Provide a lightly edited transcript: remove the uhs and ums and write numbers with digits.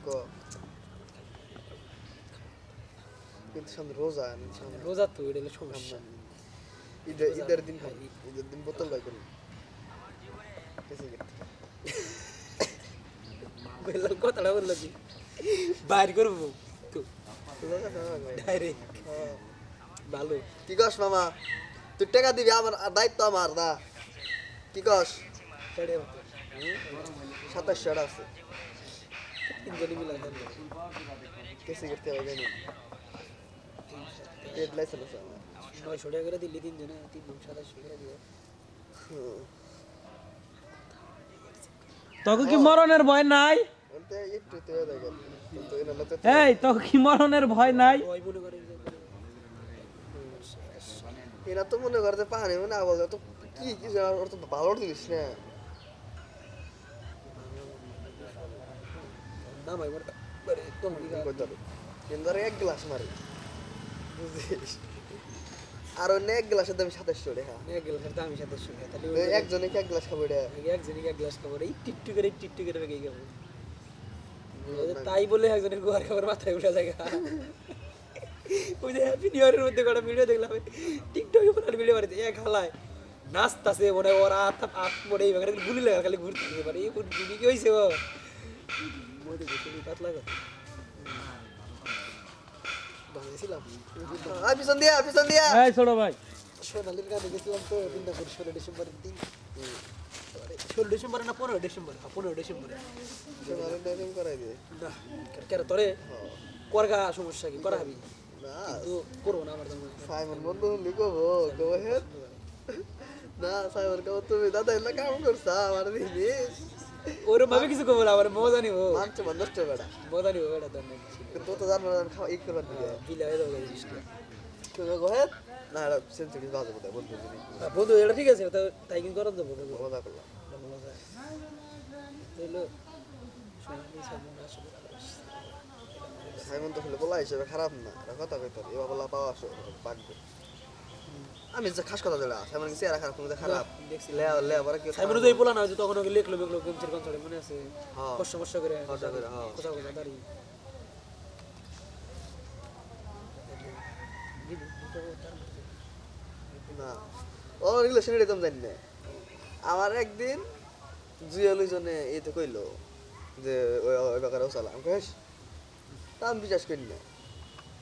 ক কিন্তু সামনে রোজা সামনে রোজা তো এটা হলো সমস্যা। ঈদের দিন বোতল বাই করুন কেসে গেট বললাম কথাটা বললো কি বাইর করবো তো রোজা খাওয়া ভাই ডাইরেক্ট ভালো। কি কস মামা তুই টাকা দিবি আমার দায়িত্ব আমার না কি কস ছেড়ে মতো 2700 টাকা আছে তিনজনই মিলে খেলবো। কেসে গেট থেকে জানি পেট লাইছে না আমার 900 টাকা করে দিল্লি তিনজনে 3,700 করে দিও। তোকে কি মরণের ভয় নাই? ওতে একটু তো দেখেন কিন্তু এর লোকে এই তোকে কি মরণের ভয় নাই? ওই মনে করে এরা তো মনে করে যে পানি মানে আবল তো কি কি ওর তো ভালো জিনিস না না ভাই বড় একদম কিন্তু এক গ্লাস মারি বুঝছিস আর অন্য এক গ্লাসের দাম 2700 টাকা এক গ্লাসের দাম 700 টাকা তাহলে একজনে কি এক গ্লাস খাবে এটা একজনই এক গ্লাস খাবো এই টিট্টু করে বেগে খাবো। তাই বলে একজনের গোয়ার খাবার মাথায় উঠে যায়। ওই যে হ্যাপি নিউ ইয়ারের মধ্যে কটা ভিডিও দেখলাম টিকটকে পুরো ভিডিও বাড়িতে এক হালায় নাচতাছে মনে ওরা আপ মনে এইভাবে গুলি লাগা খালি ঘুরতে পারে এই গুলি কি হয়েছে ও মধ্যে দেখে পাতলা কথা বানিয়েছিলাম পিছন দিয়া এই ছোট ভাই সোনালির গানে গেছিলাম তো বৃন্দাপুর 16 ডিসেম্বরের দিন 16 ডিসেম্বরে না 15 ডিসেম্বরে 15 ডিসেম্বরে সোনালি ড্রাইভিং করাই দে না কেন তোরে করগা সমস্যা কি করা হবি না কিন্তু করবো না আমার জন্য সাইমন বন্ধু লিখো গো হেড না সাইমন কও তুমি দাদা এলা কাম করছা আমার জিনিস ওরম ভাবে কিছু করবো না আমার মজা নিব মানছে নষ্ট বেড়া মজা নিব এটা তো নেই কিন্তু তো জানো না খাওয়া ই করবার দিবে বিলা হয়ে যাবে জিনিসটা তুমি গো হেড না এটা সেন্সিটিভ বাজে বলতে বন্ধু জিনিস বন্ধু এটা ঠিক আছে তো তাই কিন্তু করা যাবো মজা করলাম মজা হইলো সোনালি সামনে আসবে সাইমন তো হলে বলা হিসেবে খারাপ না এটা কথা কইতো এবার বলা পাওয়া আসো পাকবে আমি যে খাস কথা দিলা সাইমন কি চেহারা খারাপ কোনো খারাপ দেখছি লে পরে কি সাইমন তো এই বলা না যে তখন ওকে লেখলো বেগলো গেমসের কনসার্টে মনে আছে হ্যাঁ কষ্ট করে কষ্ট করে, হ্যাঁ। কথা কথা দাঁড়ি না ও রিলেশন এরকম জানি না আমার একদিন জুয়েল জনে এতে কইলো যে ওই ব্যাপারে ওসালাম কইস তা আমি বিশ্বাস করি না